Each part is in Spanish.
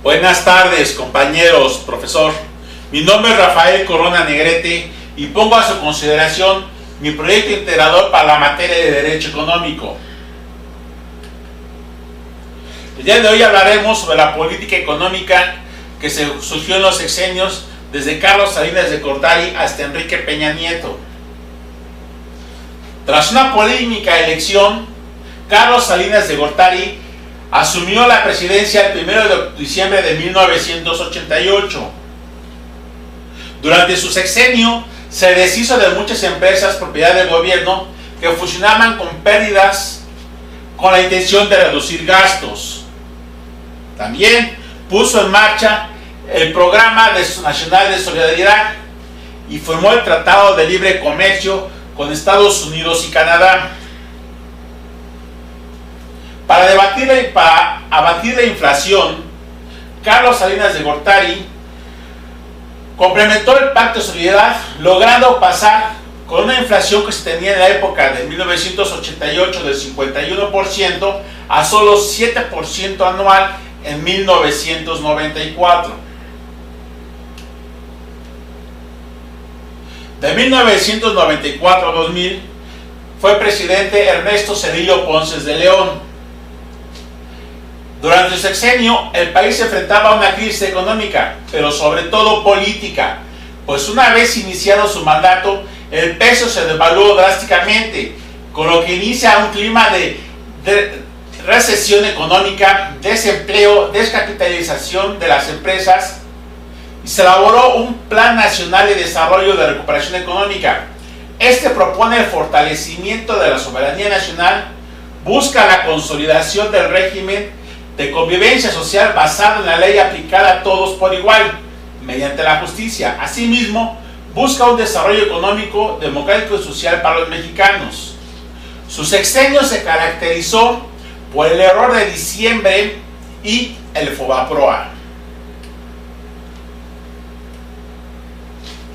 Buenas tardes, compañeros, profesor. Mi nombre es Rafael Corona Negrete y pongo a su consideración mi proyecto integrador para la materia de Derecho Económico. El día de hoy hablaremos sobre la política económica que surgió en los sexenios desde Carlos Salinas de Gortari hasta Enrique Peña Nieto. Tras una polémica elección, Carlos Salinas de Gortari asumió la presidencia el 1 de diciembre de 1988. Durante su sexenio se deshizo de muchas empresas propiedad del gobierno que funcionaban con pérdidas con la intención de reducir gastos. También puso en marcha el Programa Nacional de Solidaridad y firmó el Tratado de Libre Comercio con Estados Unidos y Canadá. Para abatir la inflación, Carlos Salinas de Gortari complementó el Pacto de Solidaridad, logrando pasar con una inflación que se tenía en la época de 1988 del 51% a solo 7% anual en 1994. De 1994 a 2000 fue presidente Ernesto Zedillo Ponce de León. Durante su sexenio, el país se enfrentaba a una crisis económica, pero sobre todo política, pues una vez iniciado su mandato, el peso se devaluó drásticamente, con lo que inicia un clima de recesión económica, desempleo, descapitalización de las empresas, y se elaboró un Plan Nacional de Desarrollo de Recuperación Económica. Este propone el fortalecimiento de la soberanía nacional, busca la consolidación del régimen de convivencia social basado en la ley aplicada a todos por igual, mediante la justicia. Asimismo, busca un desarrollo económico, democrático y social para los mexicanos. Su sexenio se caracterizó por el error de diciembre y el Fobaproa.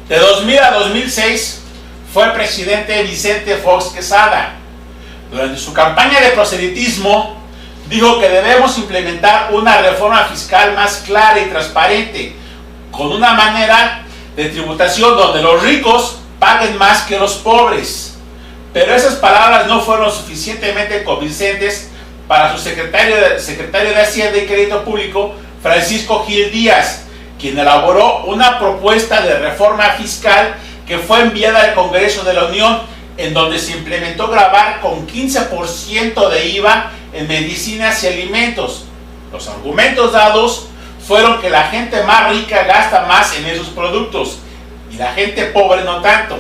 De 2000 a 2006 fue presidente Vicente Fox Quesada. Durante su campaña de proselitismo, dijo que debemos implementar una reforma fiscal más clara y transparente, con una manera de tributación donde los ricos paguen más que los pobres. Pero esas palabras no fueron suficientemente convincentes para su secretario de Hacienda y Crédito Público, Francisco Gil Díaz, quien elaboró una propuesta de reforma fiscal que fue enviada al Congreso de la Unión, en donde se implementó gravar con 15% de IVA en medicinas y alimentos. Los argumentos dados fueron que la gente más rica gasta más en esos productos y la gente pobre no tanto.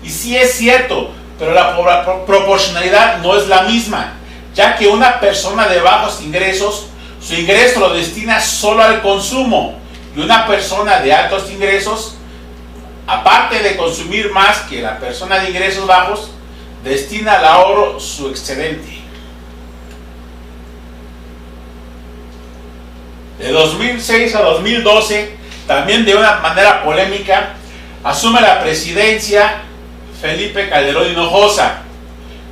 Y sí es cierto, pero la proporcionalidad no es la misma, ya que una persona de bajos ingresos, su ingreso lo destina solo al consumo, y una persona de altos ingresos, aparte de consumir más que la persona de ingresos bajos, destina al ahorro su excedente. De 2006 a 2012, también de una manera polémica, asume la presidencia Felipe Calderón Hinojosa.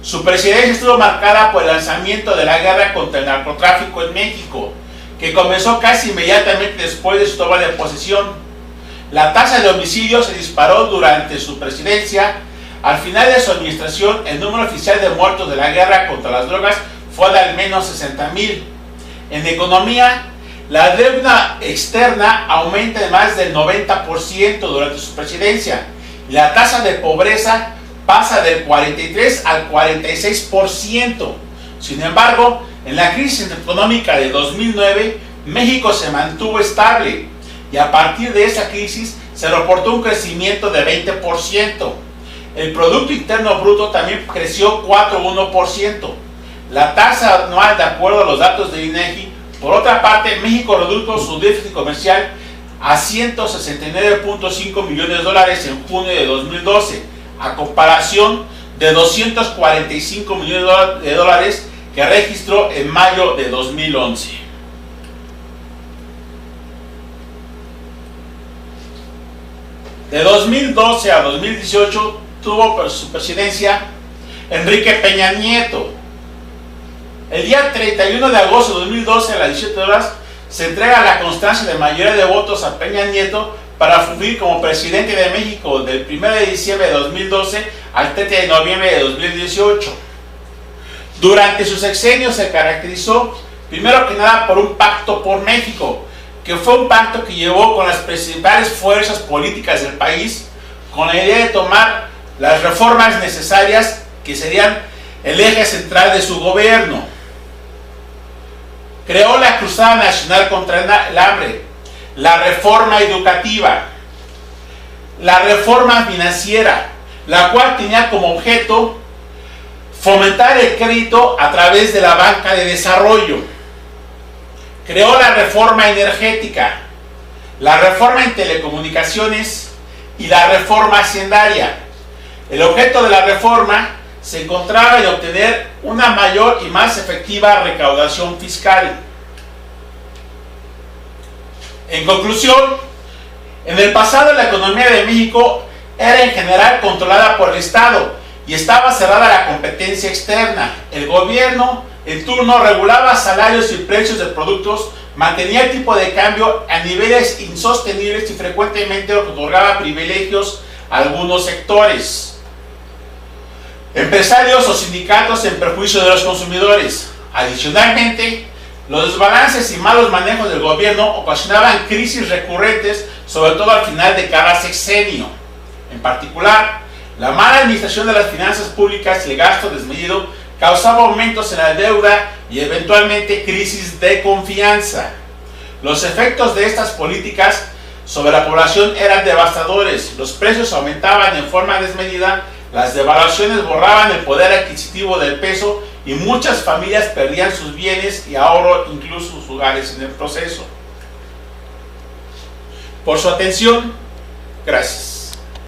Su presidencia estuvo marcada por el lanzamiento de la guerra contra el narcotráfico en México, que comenzó casi inmediatamente después de su toma de posesión. La tasa de homicidios se disparó durante su presidencia. Al final de su administración, el número oficial de muertos de la guerra contra las drogas fue de al menos 60,000. En economía, la deuda externa aumenta de más del 90% durante su presidencia. La tasa de pobreza pasa del 43 al 46%. Sin embargo, en la crisis económica de 2009, México se mantuvo estable y a partir de esa crisis se reportó un crecimiento de 20%. El Producto Interno Bruto también creció 4,1%. La tasa anual, de acuerdo a los datos de INEGI, por otra parte, México redujo su déficit comercial a $169.5 millones en junio de 2012, a comparación de $245 millones que registró en mayo de 2011. De 2012 a 2018 tuvo su presidencia Enrique Peña Nieto. El día 31 de agosto de 2012 a las 17 horas se entrega la constancia de mayoría de votos a Peña Nieto para fungir como presidente de México del 1 de diciembre de 2012 al 30 de noviembre de 2018. Durante su sexenio se caracterizó, primero que nada, por un pacto por México, que fue un pacto que llevó con las principales fuerzas políticas del país, con la idea de tomar las reformas necesarias que serían el eje central de su gobierno. Creó la Cruzada Nacional contra el Hambre, la reforma educativa, la reforma financiera, la cual tenía como objeto fomentar el crédito a través de la banca de desarrollo. Creó la reforma energética, la reforma en telecomunicaciones y la reforma hacendaria. El objeto de la reforma se encontraba en obtener una mayor y más efectiva recaudación fiscal. En conclusión, en el pasado la economía de México era en general controlada por el Estado y estaba cerrada a la competencia externa. El gobierno en turno regulaba salarios y precios de productos, mantenía el tipo de cambio a niveles insostenibles y frecuentemente otorgaba privilegios a algunos sectores, empresarios o sindicatos, en perjuicio de los consumidores. Adicionalmente, los desbalances y malos manejos del gobierno ocasionaban crisis recurrentes, sobre todo al final de cada sexenio. En particular, la mala administración de las finanzas públicas y el gasto desmedido causaba aumentos en la deuda y eventualmente crisis de confianza. Los efectos de estas políticas sobre la población eran devastadores. Los precios aumentaban en forma desmedida, las devaluaciones borraban el poder adquisitivo del peso y muchas familias perdían sus bienes y ahorro, incluso sus hogares, en el proceso. Por su atención, gracias.